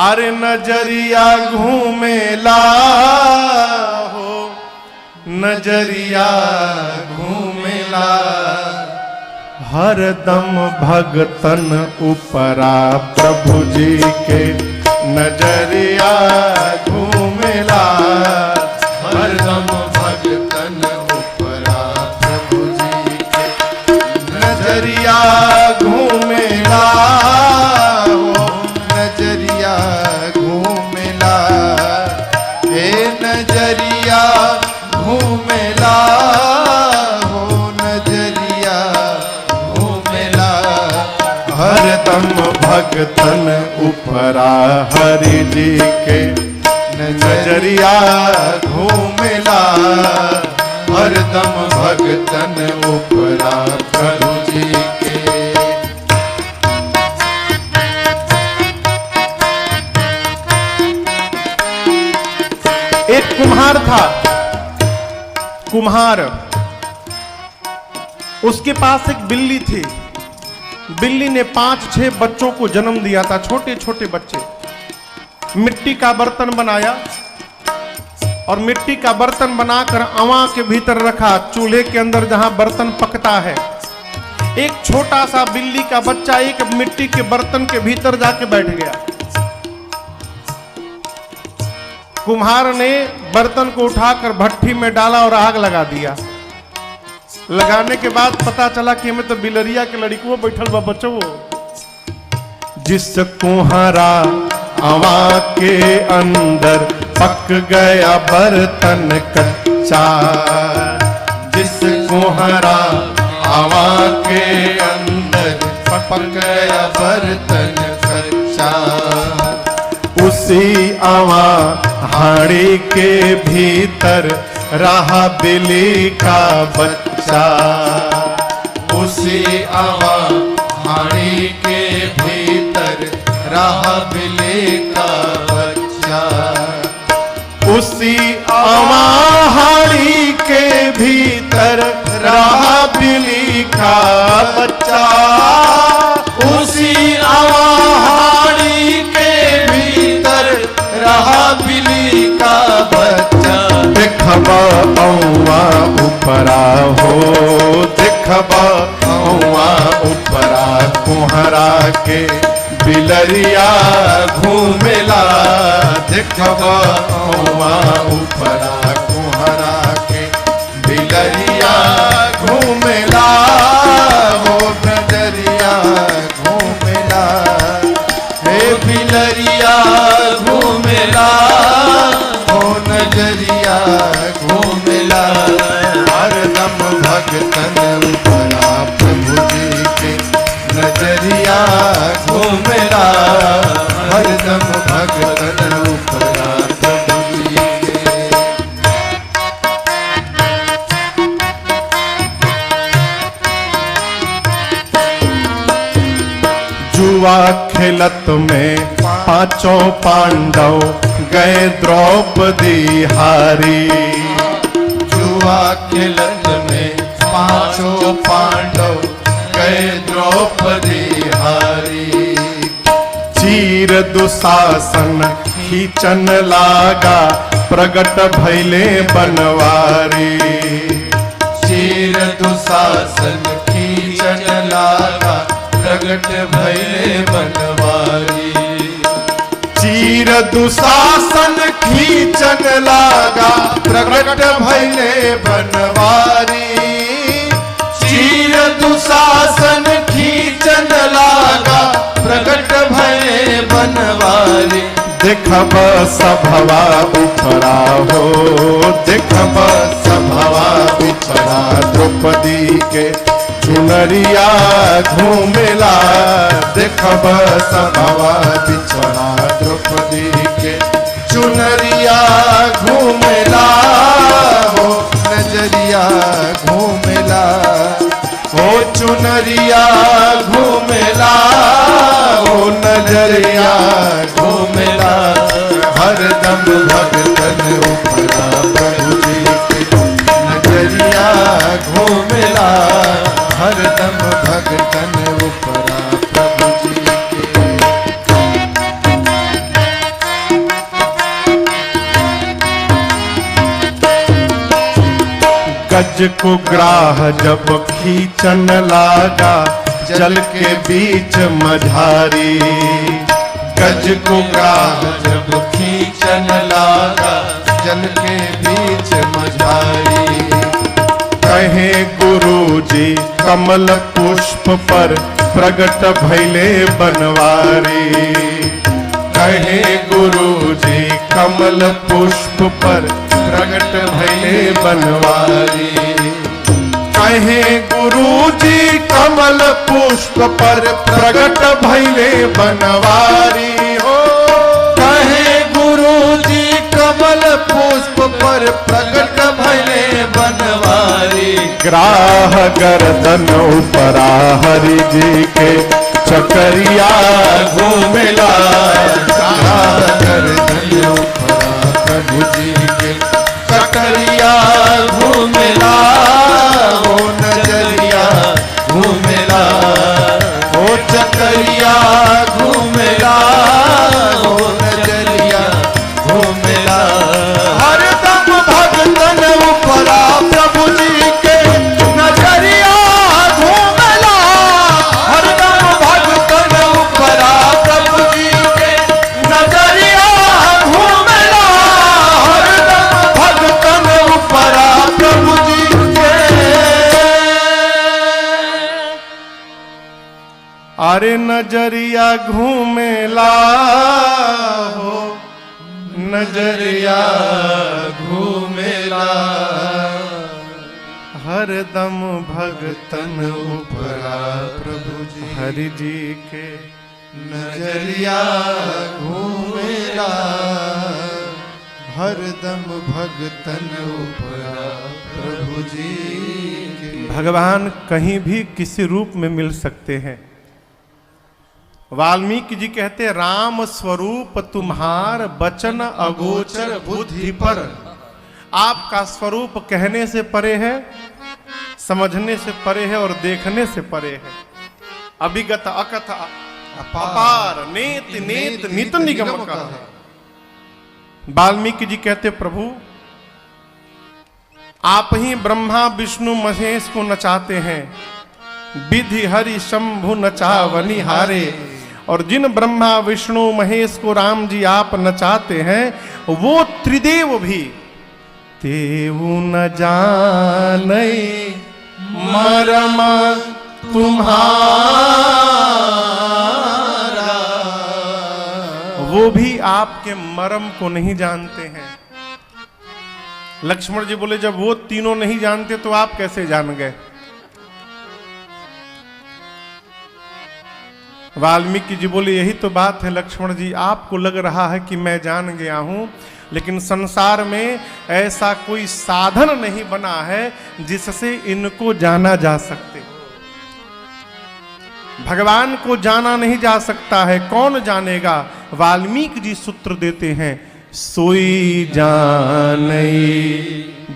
अरे नजरिया घूमेला हो, नजरिया घूमेला, हरदम भगतन उपरा प्रभु जी के नजरिया घूमेला, हरदम भगतन उपरा प्रभु जी के नजरिया घूमेला, नजरिया घूमेला, घूमेला हो नजरिया घूमेला हरदम भगतन उपरा हरि जी के नजरिया घूमेला हरदम भगतन उपरा प्रभु जी के। एक कुम्हार था, कुम्हार, उसके पास एक बिल्ली थी। बिल्ली ने 5-6 बच्चों को जन्म दिया था, छोटे छोटे बच्चे। मिट्टी का बर्तन बनाया और मिट्टी का बर्तन बनाकर अवां के भीतर रखा, चूल्हे के अंदर जहां बर्तन पकता है। एक छोटा सा बिल्ली का बच्चा एक मिट्टी के बर्तन के भीतर जाके बैठ गया। कुम्हार ने बर्तन को उठाकर भट्ठी में डाला और आग लगा दिया। लगाने के बाद पता चला कि हमें तो बिलरिया के लड़कियों बैठल बा बच्चों। जिस कुम्हारा अवा के अंदर पक गया बर्तन कच्चा, जिस कुम्हारा अवा के अंदर पक गया बर्तन कच्चा, उसी अवा हाड़ी के भीतर रहा बिल्ली का बच्चा। उसी अवा हाड़ी के भीतर रहा बिल्ली का बच्चा। उसी अवा हाड़ी के भीतर रहा बिल्ली का बच्चा। उसी अवा हाड़ी के भीतर रहा बिल्ली का बच्चा। देखबा औवा उपरा हो, देखबा औवा उपरा कुम्हारा के बिलरिया घूमेला। देखबा औवा उपरा कुम्हारा के बिलरिया घूमेला हो नजरिया घूमेला हे बिलरिया घूमेला हो नजरिया घूमेला हरदम भगतन उपरा प्रभु जी के नजरिया घूमेला हरदम भगतन उपरा प्रभु जी के। जुआ खेलत में 5 पांडव गए द्रौपदी हारी। जुआ खेलत में 5 पांडव गए द्रौपदी हारी। चीर दुशासन खींचन लागा प्रगट भैले बनवारी। चीर दुशासन खींचन लागा प्रगट भैले बनवारी। चीर दुशासन खींचन लागा प्रगट भैले बनवारी। चीर दुशासन खींचन लागा प्रगट भैले बनवारी। देखब सभवा उपरा हो, देखब सभवा उपरा द्रौपदी के चुनरिया घूमेला। देखब सभवा बिछड़ा द्रौपदी के चुनरिया घूमेला हो नजरिया घूमेला हो चुनरिया घूमेला हो नजरिया घूमेला हरदम भगतन उपरा प्रभु जी के नजरिया घूमेला हरदम भगतन उपरा प्रभु जी के। गज को ग्राह जब खींचन लागा जल के बीच मझारी। गज को ग्राह जब खींचन लागा जल के बीच मझारी। कहे गुरुजी कमल पुष्प पर प्रगट भैले बनवारी। कहे गुरु जी कमल पुष्प पर प्रगट भइले बनवारी। कहे गुरु जी कमल पुष्प पर प्रगट भइले बनवारी हो। कहे गुरु जी कमल पुष्प पर प्रगट भइले बनवारी। ग्राह गर्दन उपरा हरि जी के चकरिया घूमेला। ग्राह गर्दन उपरा प्रभु जी के चकरिया घूमेला। ओ नजरिया घूमेला, ओ चकरिया घूमेला, ओ नजरिया घूमेला। हरदम भगतन उपरा प्रभु जी के नजरिया घूमेला। हरदम भगतन उपरा प्रभु जी के नजरिया घूमेला। हरदम भगतन उपरा प्रभु जी के। अरे नजरिया घूमेला हो, नजरिया घूमेला। हरदम भगतन उपरा प्रभु जी हरि जी के नजरिया घूमेला। हरदम भगतन उपरा प्रभु जी के। भगवान कहीं भी किसी रूप में मिल सकते हैं। वाल्मीकि जी कहते राम स्वरूप तुम्हार बचन अगोचर बुद्धि पर। आपका स्वरूप कहने से परे है, समझने से परे है और देखने से परे है। अभिगत अकथ अपार नेत नेत नित निगम का। वाल्मीकि जी कहते प्रभु आप ही ब्रह्मा विष्णु महेश को नचाते हैं। विधि हरि शंभु नचावनि हारे। और जिन ब्रह्मा विष्णु महेश को राम जी आप नचाते हैं वो त्रिदेव भी तेऊ न जाने मरम तुम्हारा। वो भी आपके मरम को नहीं जानते हैं। लक्ष्मण जी बोले जब वो तीनों नहीं जानते तो आप कैसे जान गए। वाल्मीकि जी बोले यही तो बात है लक्ष्मण जी, आपको लग रहा है कि मैं जान गया हूं, लेकिन संसार में ऐसा कोई साधन नहीं बना है जिससे इनको जाना जा सकते। भगवान को जाना नहीं जा सकता है, कौन जानेगा। वाल्मीकि जी सूत्र देते हैं सोई जाने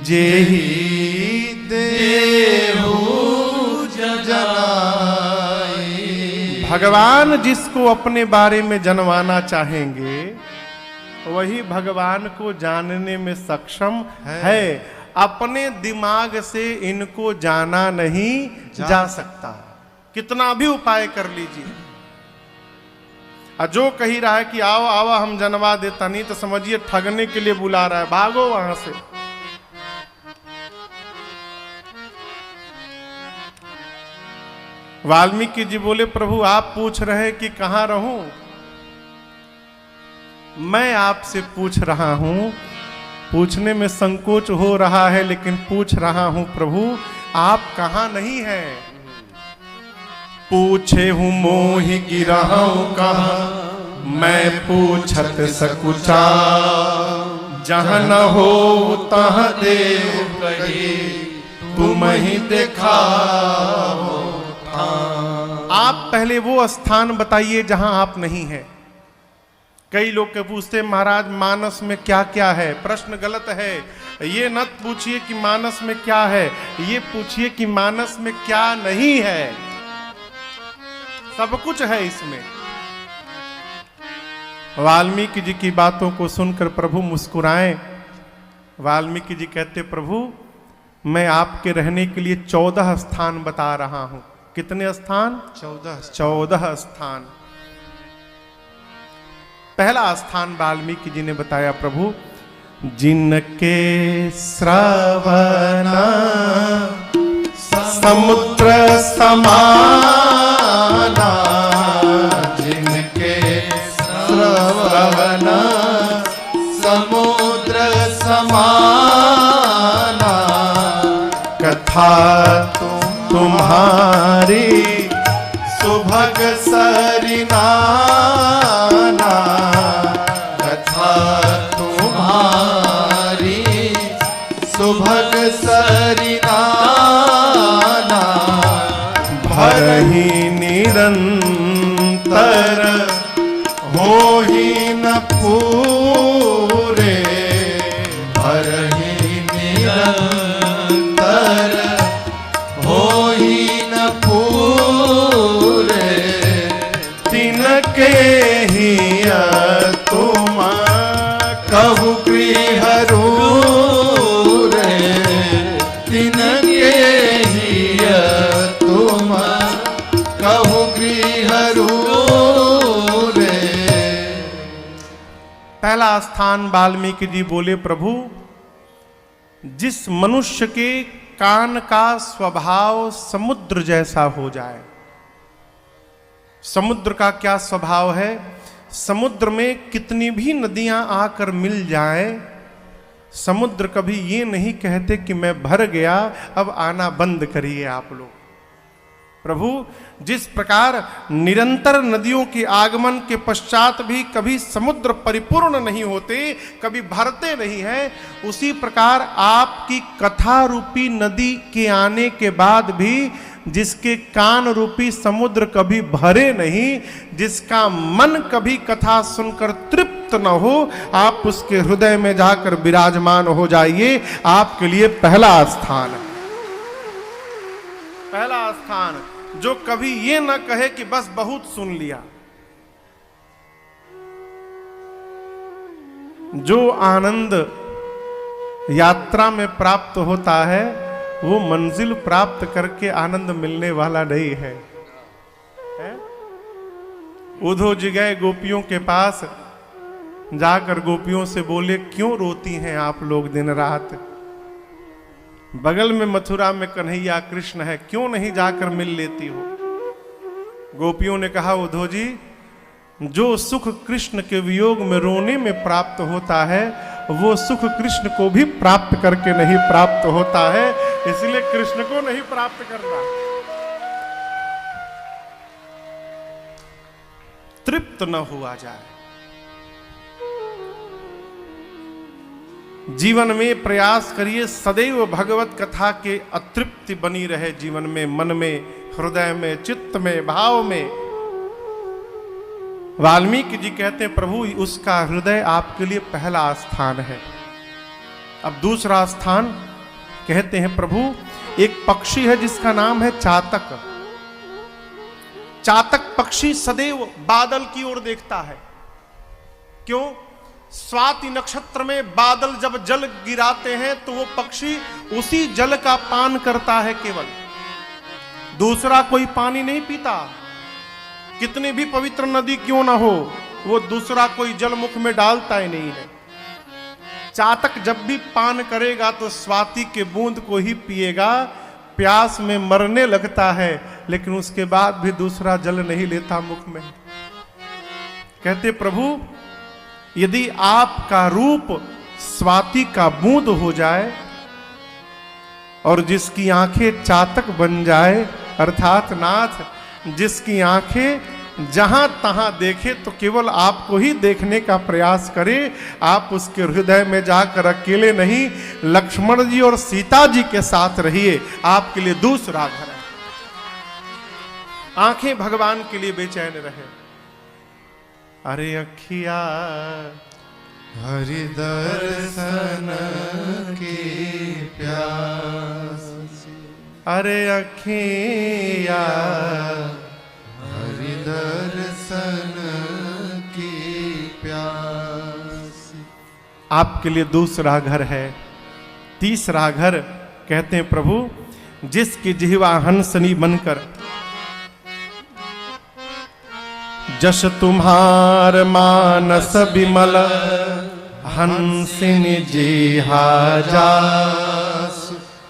जेहि देहु जनाई। भगवान जिसको अपने बारे में जनवाना चाहेंगे वही भगवान को जानने में सक्षम है। अपने दिमाग से इनको जाना नहीं जा सकता, कितना भी उपाय कर लीजिए। जो कही रहा है कि आओ आओ हम जनवा देता, नहीं तो समझिए ठगने के लिए बुला रहा है, भागो वहां से। वाल्मीकि जी बोले प्रभु आप पूछ रहे कि कहां रहूं, मैं आपसे पूछ रहा हूं। पूछने में संकोच हो रहा है लेकिन पूछ रहा हूं प्रभु आप कहां नहीं है। पूछे हूं मोहि गिरहूं कहां, मैं पूछत सकुचा। जहां न हो तहां देव कही, तुम ही देखा। आप पहले वो स्थान बताइए जहां आप नहीं हैं। कई लोग के पूछते महाराज मानस में क्या क्या है। प्रश्न गलत है। ये न पूछिए कि मानस में क्या है, ये पूछिए कि मानस में क्या नहीं है। सब कुछ है इसमें। वाल्मीकि जी की बातों को सुनकर प्रभु मुस्कुराए। वाल्मीकि जी कहते प्रभु मैं आपके रहने के लिए 14 स्थान बता रहा हूं। कितने स्थान? 14 स्थान। पहला स्थान वाल्मीकि जी ने बताया प्रभु जिनके श्रवणा समुद्र समाना, जिनके श्रवणा कथा तुम्हारी सुभग सरिनाना, कथा तुम्हारी सुभग सरिनाना, भरहि निरंतर हो ही न पूरे, भरहि निरंतर हो ही न पूरे, तिनके ही तुम कहु गृह रे, तिनके ही तुम कहु गृह रे। पहला स्थान वाल्मीकि जी बोले, प्रभु जिस मनुष्य के कान का स्वभाव समुद्र जैसा हो जाए। समुद्र का क्या स्वभाव है? समुद्र में कितनी भी नदियां आकर मिल जाएं, समुद्र कभी ये नहीं कहते कि मैं भर गया, अब आना बंद करिए आप लोग। प्रभु जिस प्रकार निरंतर नदियों के आगमन के पश्चात भी कभी समुद्र परिपूर्ण नहीं होते, कभी भरते नहीं हैं, उसी प्रकार आपकी कथा रूपी नदी के आने के बाद भी जिसके कान रूपी समुद्र कभी भरे नहीं, जिसका मन कभी कथा सुनकर तृप्त न हो, आप उसके हृदय में जाकर विराजमान हो जाइए। आपके लिए पहला स्थान है, पहला स्थान, जो कभी ये न कहे कि बस बहुत सुन लिया। जो आनंद यात्रा में प्राप्त होता है वो मंजिल प्राप्त करके आनंद मिलने वाला नहीं है, उद्धव जी गए गोपियों के पास, जाकर गोपियों से बोले, क्यों रोती हैं आप लोग दिन रात? बगल में मथुरा में कन्हैया कृष्ण है, क्यों नहीं जाकर मिल लेती हो? गोपियों ने कहा, उद्धव जी जो सुख कृष्ण के वियोग में रोने में प्राप्त होता है, वो सुख कृष्ण को भी प्राप्त करके नहीं प्राप्त होता है, इसलिए कृष्ण को नहीं प्राप्त करना। तृप्त न हुआ जाए। जीवन में प्रयास करिए सदैव भगवत कथा के अतृप्ति बनी रहे जीवन में, मन में, हृदय में, चित्त में, भाव में। वाल्मीकि जी कहते हैं, प्रभु उसका हृदय आपके लिए पहला स्थान है। अब दूसरा स्थान कहते हैं, प्रभु एक पक्षी है जिसका नाम है चातक। चातक पक्षी सदैव बादल की ओर देखता है। क्यों? स्वाति नक्षत्र में बादल जब जल गिराते हैं तो वो पक्षी उसी जल का पान करता है, केवल दूसरा कोई पानी नहीं पीता। कितनी भी पवित्र नदी क्यों ना हो, वो दूसरा कोई जल मुख में डालता ही नहीं है। चातक जब भी पान करेगा तो स्वाति के बूंद को ही पिएगा, प्यास में मरने लगता है, लेकिन उसके बाद भी दूसरा जल नहीं लेता मुख में। कहते प्रभु यदि आपका रूप स्वाति का बूंद हो जाए और जिसकी आंखें चातक बन जाए, अर्थात नाथ जिसकी आंखें जहां तहां देखे तो केवल आपको ही देखने का प्रयास करे, आप उसके हृदय में जाकर अकेले नहीं, लक्ष्मण जी और सीता जी के साथ रहिए। आपके लिए दूसरा घर है। आंखें भगवान के लिए बेचैन रहे। अरे अखिया हरि दर्शन की प्यास, अरे अखिया हरि दर्शन की प्यास। आपके लिए दूसरा घर है। तीसरा घर कहते हैं, प्रभु जिसकी जिह्वा हंसनी बनकर जस तुम्हार मानस विमल हंसिनी जिहा जास,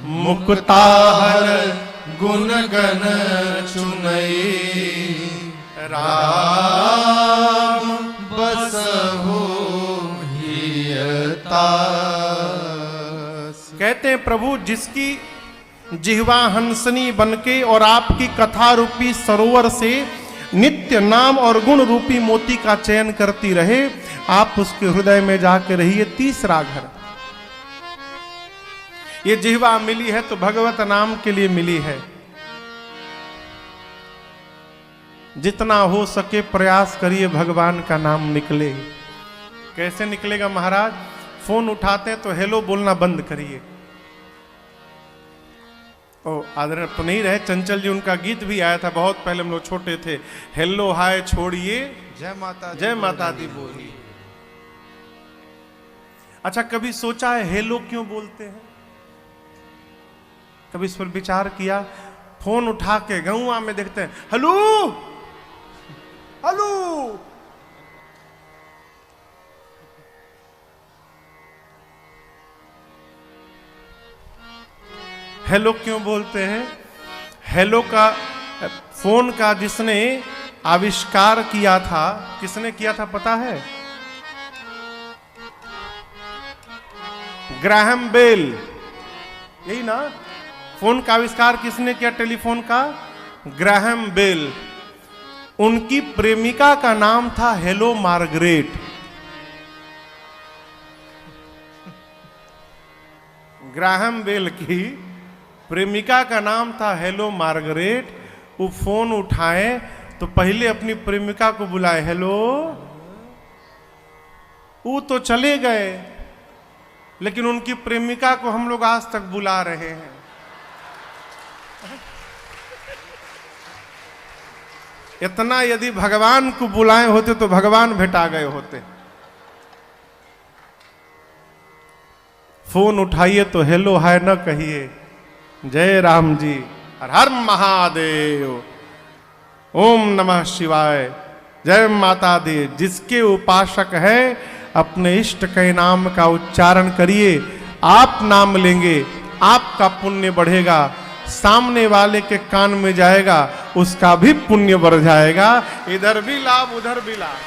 मुक्ताहर गुण गण चुनई राम बसहु हियतास। कहते हैं प्रभु जिसकी जिह्वा हंसनी बनके और आपकी कथा रूपी सरोवर से नित्य नाम और गुण रूपी मोती का चयन करती रहे। आप उसके हृदय में जाकर रहिए। तीसरा घर, ये जिह्वा मिली है तो भगवत नाम के लिए मिली है। जितना हो सके प्रयास करिए भगवान का नाम निकले। कैसे निकलेगा महाराज? फोन उठाते हैं तो हेलो बोलना बंद करिए। ओ आदरणीय तो नहीं रहे, चंचल जी उनका गीत भी आया था बहुत पहले, हम लोग छोटे थे। हेलो हाय छोड़िए जय माता दी बोलिए। अच्छा, कभी सोचा है हेलो क्यों बोलते हैं? कभी इस पर विचार किया? फोन उठा के गौवा में देखते हैं हेलो हेलो, हेलो क्यों बोलते हैं? हेलो का फोन का जिसने आविष्कार किया था, किसने किया था पता है? Graham Bell. यही ना? फोन का आविष्कार किसने किया? टेलीफोन का ग्राहम बेल। उनकी प्रेमिका का नाम था हेलो मार्गरेट। ग्राहम बेल की प्रेमिका का नाम था हेलो मार्गरेट। वो फोन उठाए तो पहले अपनी प्रेमिका को बुलाए, हेलो। वो तो चले गए, लेकिन उनकी प्रेमिका को हम लोग आज तक बुला रहे हैं। इतना यदि भगवान को बुलाए होते तो भगवान भेटा गए होते। फोन उठाइए तो हेलो हाय न कहिए। जय राम जी, हर हर महादेव, ओम नमः शिवाय, जय माता दी। जिसके उपासक है अपने इष्ट के नाम का उच्चारण करिए। आप नाम लेंगे, आपका पुण्य बढ़ेगा, सामने वाले के कान में जाएगा, उसका भी पुण्य बढ़ जाएगा। इधर भी लाभ उधर भी लाभ।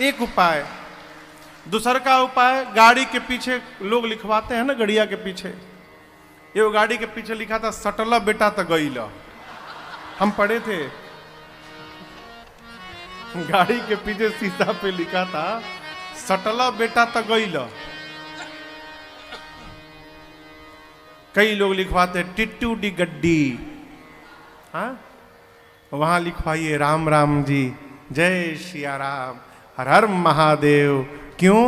एक उपाय। दूसरा का उपाय, गाड़ी के पीछे लोग लिखवाते हैं ना, गड़िया के पीछे। ये वो गाड़ी के पीछे लिखा था सटला बेटा तो गईला। हम पढ़े थे, गाड़ी के पीछे शीशा पे लिखा था सटला बेटा तो गईला। कई लोग लिखवाते टिट्टू डी गड्डी। हाँ, वहां लिखवाइए राम राम जी, जय सिया राम, हर हर महादेव। क्यों?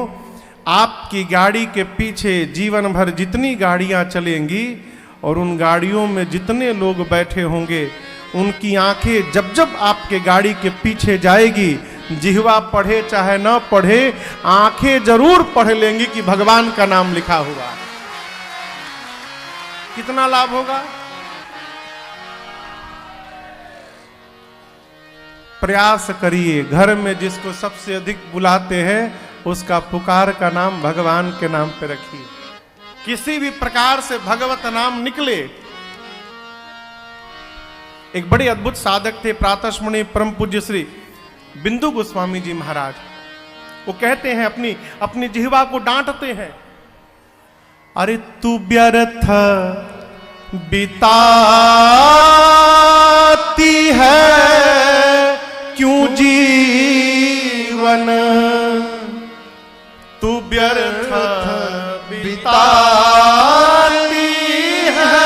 आपकी गाड़ी के पीछे जीवन भर जितनी गाड़ियां चलेंगी और उन गाड़ियों में जितने लोग बैठे होंगे, उनकी आंखें जब जब आपके गाड़ी के पीछे जाएगी, जिह्वा पढ़े चाहे न पढ़े, आंखें जरूर पढ़ लेंगी कि भगवान का नाम लिखा हुआ। कितना लाभ होगा? प्रयास करिए। घर में जिसको सबसे अधिक बुलाते हैं उसका पुकार का नाम भगवान के नाम पे रखिए। किसी भी प्रकार से भगवत नाम निकले। एक बड़े अद्भुत साधक थे, प्रातस्मरणीय परम पूज्य श्री बिंदु गोस्वामी जी महाराज। वो कहते हैं, अपनी जिह्वा को डांटते हैं, अरे तू व्यर्थ बिताती है क्यों जीवन, तू व्यर्थ बिताती है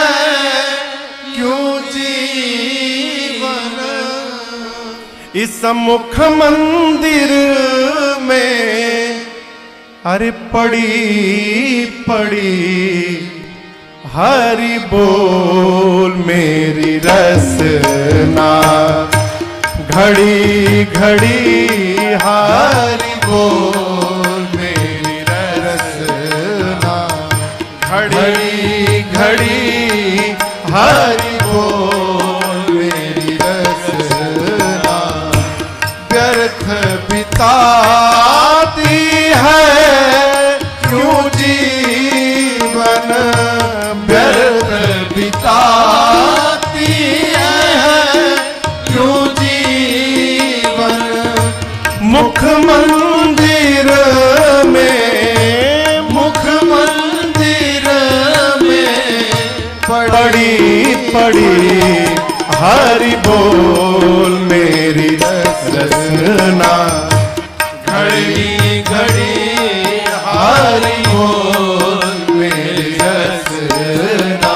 क्यों जीवन, इस मुख मंदिर में अरे पड़ी पड़ी हरि बोल मेरी रसना, घड़ी घड़ी हरि बोल मेरी रसना, घड़ी घड़ी हरि बोल मेरी रसना, व्यर्थ बिताती है क्यों जीवन, व्यर्थ बिताती है क्यों जीवन, मुख मंदिर में, मुख मंदिर पड़ी पड़ी हरि बोल मेरी रसना, घड़ी घड़ी हरि बोल मेरी रसना।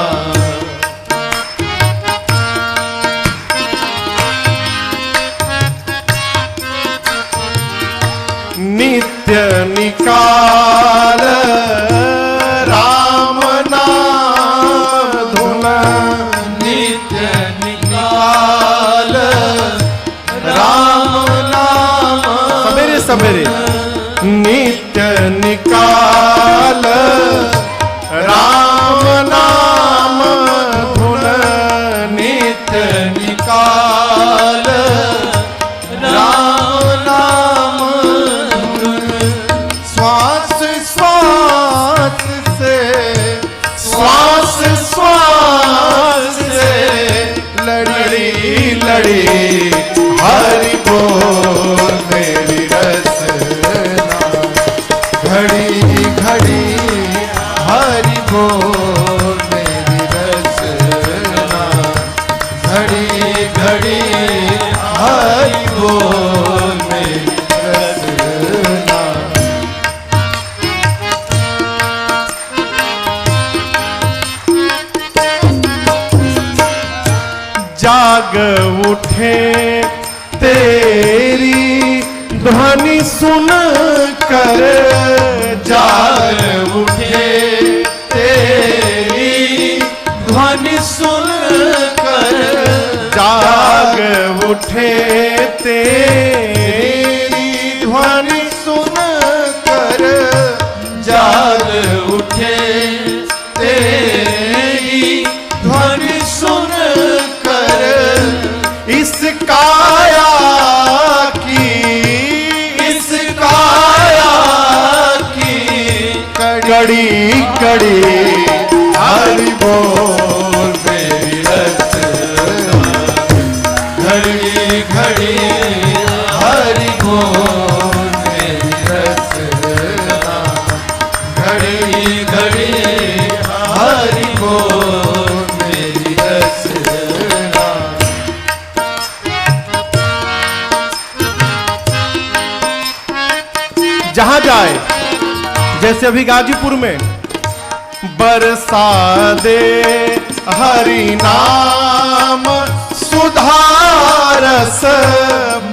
नित्य निकाल राम नाम धुन, नित्य निकाल राम नाम। सवेरे सवेरे नित्य निकाल राम नाम धुन, नित्य निकाल राम नाम धुन। श्वास श्वास से, श्वास श्वास से लड़ी लड़ी हरि बोल मेरी रसना, घड़ी घड़ी हरि बोल मेरी रसना, घड़ी घड़ी हरि बोल मेरी रसना। जाग उठे तेरी ध्वनि सुन कर, जाग उठे तेरी ध्वनि सुन कर, जाग उठे तेरी ध्वनि सुन कर, जाग उठे तेरी ध्वनि सुन कर। इस काया की, इस काया की कड़ी कड़ी हरि बोल मेरी रसना, घड़ी घड़ी हरि बोल मेरी रसना, घड़ी घड़ी हरि बोल मेरी रसना। जहां जाए, जैसे अभी गाजीपुर में बरसा दे हरि नाम सुधारस,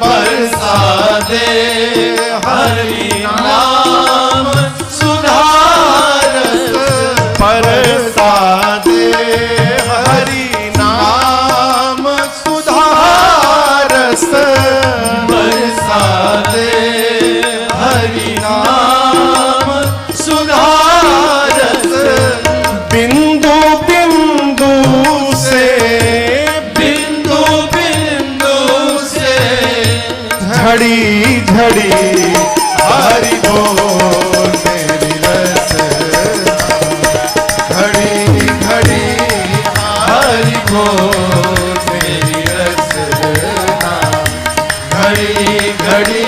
बरसा दे हरि नाम सुधारस, बरसा दे हरि नाम सुधारस, बरसा दे हरि नाम सुधारस। बिंदु बिंदु से, बिंदु बिंदु से झड़ी झड़ी हरि बोल मेरी रसना, घड़ी घड़ी हरि बोल मेरी रसना, घड़ी घड़ी